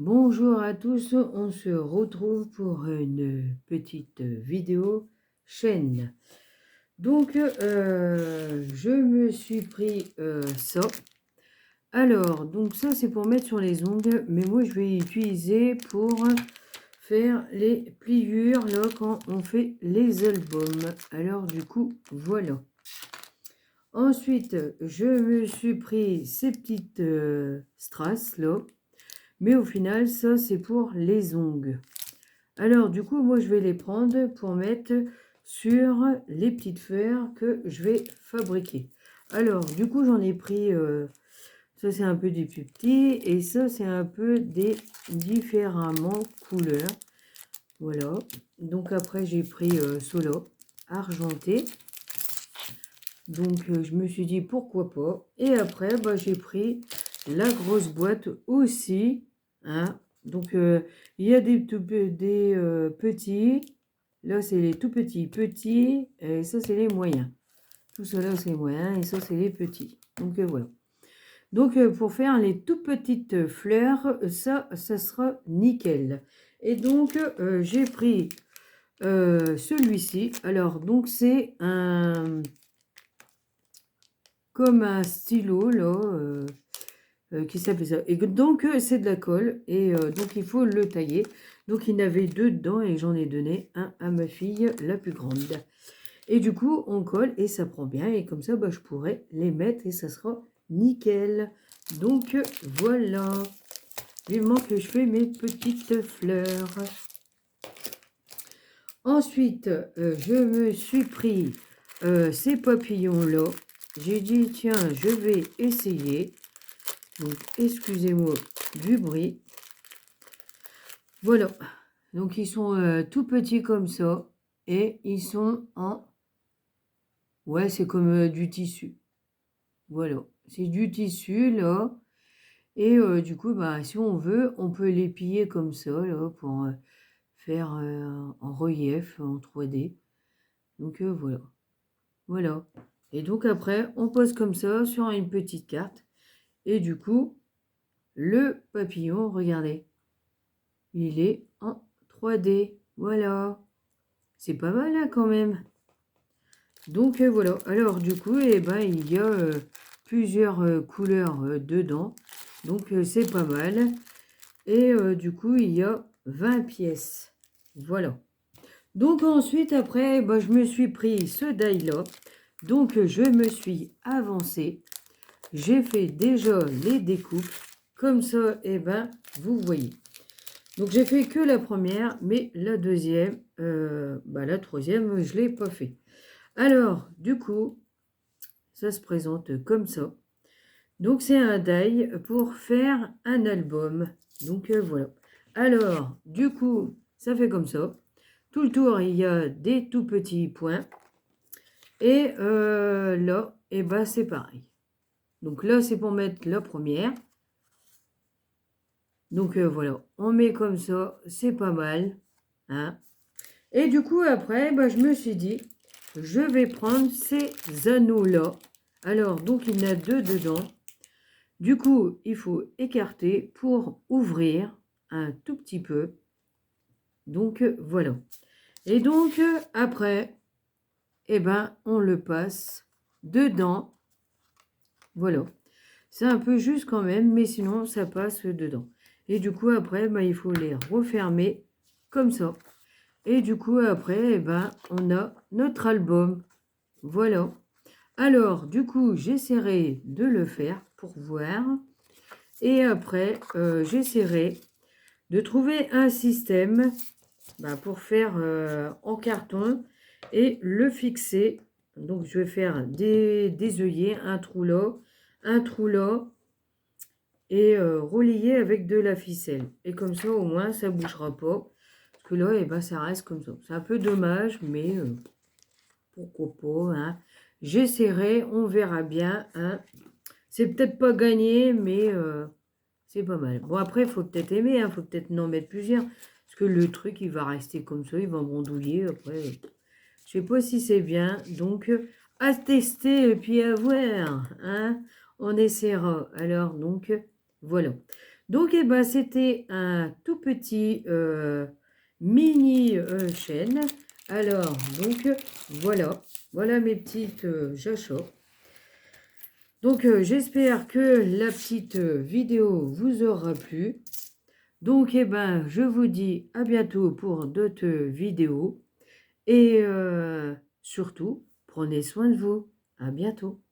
Bonjour à tous, on se retrouve pour une petite vidéo chaîne. Donc, je me suis pris ça. Alors, donc ça c'est pour mettre sur les ongles, mais moi je vais utiliser pour faire les pliures là quand on fait les albums. Alors du coup, voilà. Ensuite, je me suis pris ces petites strass là. Mais au final, ça, c'est pour les ongles. Alors, du coup, moi, je vais les prendre pour mettre sur les petites fleurs que je vais fabriquer. Alors, du coup, j'en ai pris... ça, c'est un peu des plus petits. Et ça, c'est un peu des différemment couleurs. Voilà. Donc, après, j'ai pris Solo argenté. Donc, je me suis dit, pourquoi pas. Et après, bah, j'ai pris la grosse boîte aussi. Hein. Donc, il y a des petits. Là, c'est les tout petits. Et ça, c'est les moyens. Tout ça, là, c'est les moyens. Et ça, c'est les petits. Donc, voilà. Donc, pour faire les tout petites fleurs, ça sera nickel. Et donc, j'ai pris celui-ci. Alors, donc, c'est un... comme un stylo, là... qui s'appelle ça. Et donc, c'est de la colle. Et donc, il faut le tailler. Donc, il y en avait deux dedans et j'en ai donné un à ma fille, la plus grande. Et du coup, on colle et ça prend bien. Et comme ça, bah, je pourrais les mettre et ça sera nickel. Donc, voilà. Vivement que je fais mes petites fleurs. Ensuite, je me suis pris ces papillons-là. J'ai dit, tiens, je vais essayer. Donc, excusez-moi du bruit. Voilà. Donc, ils sont tout petits comme ça. Et ils sont en... Ouais, c'est comme du tissu. Voilà. C'est du tissu, là. Et du coup, bah, si on veut, on peut les plier comme ça, là, pour faire en relief, en 3D. Donc, voilà. Voilà. Et donc, après, on pose comme ça sur une petite carte. Et du coup, le papillon, regardez. Il est en 3D. Voilà. C'est pas mal hein, quand même. Donc voilà. Alors du coup, eh ben, il y a plusieurs couleurs dedans. Donc c'est pas mal. Et du coup, il y a 20 pièces. Voilà. Donc ensuite, après, eh ben, je me suis pris ce die-là. Donc je me suis avancée. J'ai fait déjà les découpes. Comme ça, eh ben, vous voyez. Donc j'ai fait que la première, mais la deuxième, la troisième, je ne l'ai pas fait. Alors, du coup, ça se présente comme ça. Donc c'est un die pour faire un album. Donc voilà. Alors, du coup, ça fait comme ça. Tout le tour, il y a des tout petits points. Et là, et ben, c'est pareil. Donc là, c'est pour mettre la première. Donc voilà, on met comme ça, c'est pas mal. Hein. Et du coup, après, bah, je me suis dit, je vais prendre ces anneaux-là. Alors, donc, il y en a deux dedans. Du coup, il faut écarter pour ouvrir un tout petit peu. Donc, voilà. Et donc, après, eh ben, on le passe dedans. Voilà. C'est un peu juste quand même, mais sinon, ça passe dedans. Et du coup, après, ben, il faut les refermer comme ça. Et du coup, après, eh ben, on a notre album. Voilà. Alors, du coup, j'essaierai de le faire pour voir. Et après, j'essaierai de trouver un système pour faire en carton et le fixer. Donc, je vais faire des œillets, un trou là, et relier avec de la ficelle. Et comme ça, au moins, ça ne bougera pas. Parce que là, eh ben, ça reste comme ça. C'est un peu dommage, mais pourquoi pas. Hein. J'essaierai, on verra bien. Hein. C'est peut-être pas gagné, mais c'est pas mal. Bon, après, il faut peut-être aimer. Il faut peut-être en mettre plusieurs. Parce que le truc, il va rester comme ça. Il va brandouiller. Après, je sais pas si c'est bien. Donc, à tester et puis à voir. Hein. On essaiera. Alors, donc, voilà. Donc, eh ben, c'était un tout petit mini chaîne. Alors, donc, voilà. Voilà mes petites achats. Donc, j'espère que la petite vidéo vous aura plu. Donc, eh ben, je vous dis à bientôt pour d'autres vidéos. Et surtout, prenez soin de vous. À bientôt.